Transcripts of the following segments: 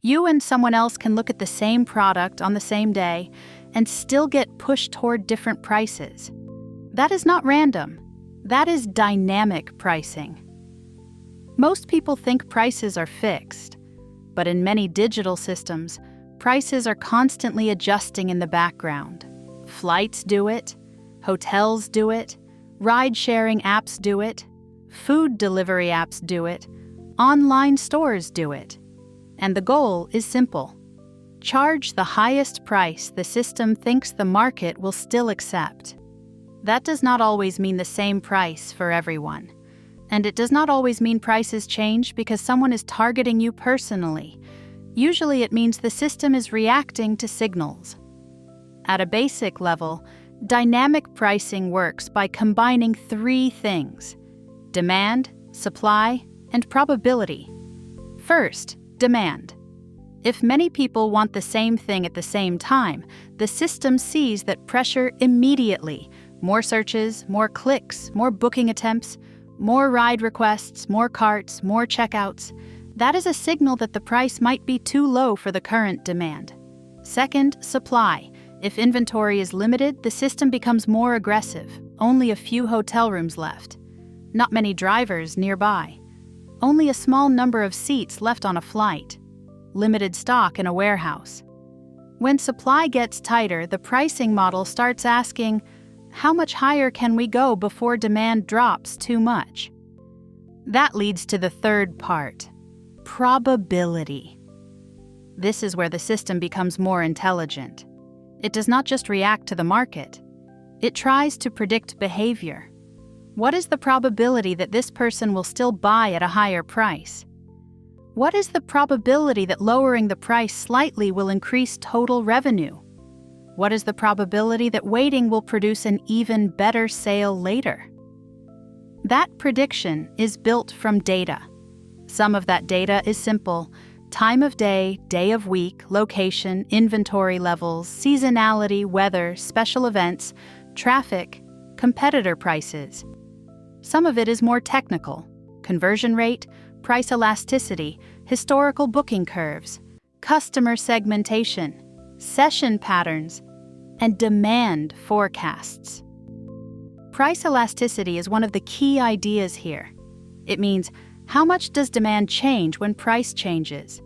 You and someone else can look at the same product on the same day and still get pushed toward different prices. That is not random. That is dynamic pricing. Most people think prices are fixed, but in many digital systems, prices are constantly adjusting in the background. Flights do it, hotels do it, ride-sharing apps do it, food delivery apps do it, online stores do it. And the goal is simple. Charge the highest price the system thinks the market will still accept. That does not always mean the same price for everyone. And it does not always mean prices change because someone is targeting you personally. Usually it means the system is reacting to signals. At a basic level, dynamic pricing works by combining three things: demand, supply, and probability. First, demand. If many people want the same thing at the same time, the system sees that pressure immediately. More searches, more clicks, more booking attempts, more ride requests, more carts, more checkouts. That is a signal that the price might be too low for the current demand. Second, supply. If inventory is limited, the system becomes more aggressive. Only a few hotel rooms left. Not many drivers nearby. Only a small number of seats left on a flight. Limited stock in a warehouse. When supply gets tighter, the pricing model starts asking, how much higher can we go before demand drops too much? That leads to the third part, probability. This is where the system becomes more intelligent. It does not just react to the market. It tries to predict behavior. What is the probability that this person will still buy at a higher price? What is the probability that lowering the price slightly will increase total revenue? What is the probability that waiting will produce an even better sale later? That prediction is built from data. Some of that data is simple: time of day, day of week, location, inventory levels, seasonality, weather, special events, traffic, competitor prices. Some of it is more technical: conversion rate, price elasticity, historical booking curves, customer segmentation, session patterns, and demand forecasts. Price elasticity is one of the key ideas here. It means, how much does demand change when price changes?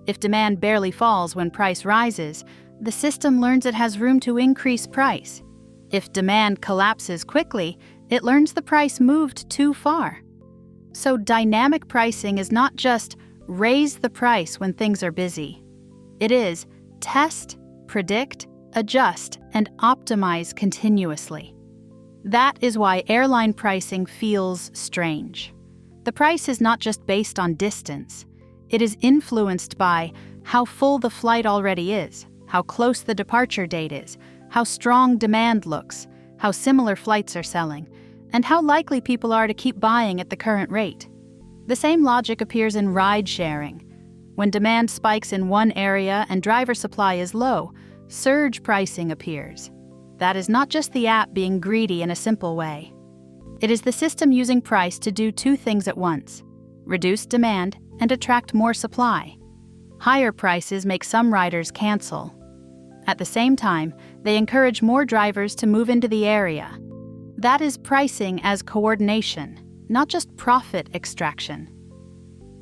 If demand barely falls when price rises, the system learns it has room to increase price. If demand collapses quickly, it learns the price moved too far. So dynamic pricing is not just raise the price when things are busy. It is test, predict, adjust, and optimize continuously. That is why airline pricing feels strange. The price is not just based on distance. It is influenced by how full the flight already is, how close the departure date is, how strong demand looks, how similar flights are selling, and how likely people are to keep buying at the current rate. The same logic appears in ride-sharing. When demand spikes in one area and driver supply is low, surge pricing appears. That is not just the app being greedy in a simple way. It is the system using price to do two things at once: reduce demand and attract more supply. Higher prices make some riders cancel. At the same time, they encourage more drivers to move into the area. That is pricing as coordination, not just profit extraction.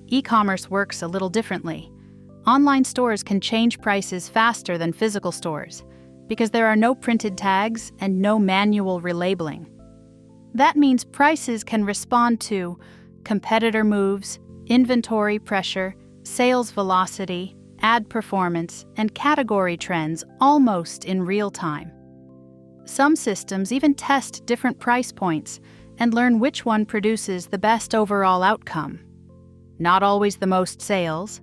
E-commerce works a little differently. Online stores can change prices faster than physical stores because there are no printed tags and no manual relabeling. That means prices can respond to competitor moves, inventory pressure, sales velocity, ad performance, and category trends almost in real time. Some systems even test different price points and learn which one produces the best overall outcome. Not always the most sales,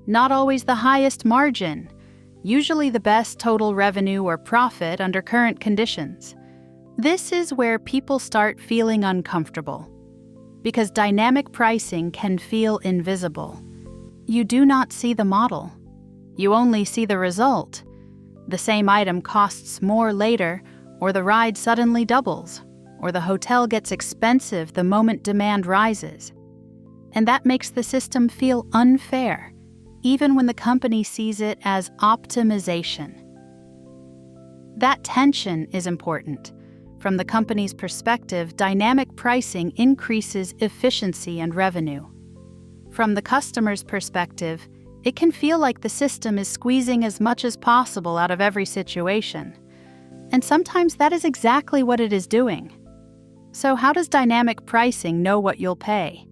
not always the highest margin, usually the best total revenue or profit under current conditions. This is where people start feeling uncomfortable, because dynamic pricing can feel invisible. You do not see the model. You only see the result. The same item costs more later, or the ride suddenly doubles, or the hotel gets expensive the moment demand rises. And that makes the system feel unfair. even when the company sees it as optimization. That tension is important. From the company's perspective, dynamic pricing increases efficiency and revenue. From the customer's perspective, it can feel like the system is squeezing as much as possible out of every situation. And sometimes that is exactly what it is doing. So how does dynamic pricing know what you'll pay?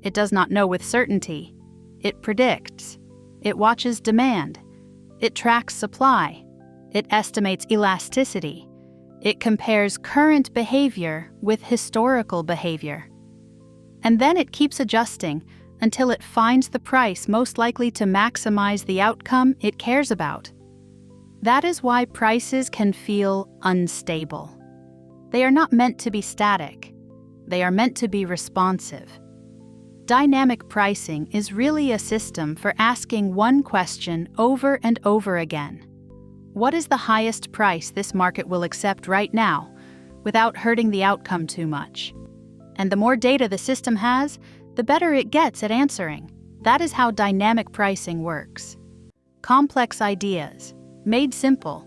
It does not know with certainty. It predicts. It watches demand. It tracks supply. It estimates elasticity. It compares current behavior with historical behavior. And then it keeps adjusting until it finds the price most likely to maximize the outcome it cares about. That is why prices can feel unstable. They are not meant to be static. They are meant to be responsive. Dynamic pricing is really a system for asking one question over and over again. What is the highest price this market will accept right now, without hurting the outcome too much? And the more data the system has, the better it gets at answering. That is how dynamic pricing works. Complex ideas, made simple,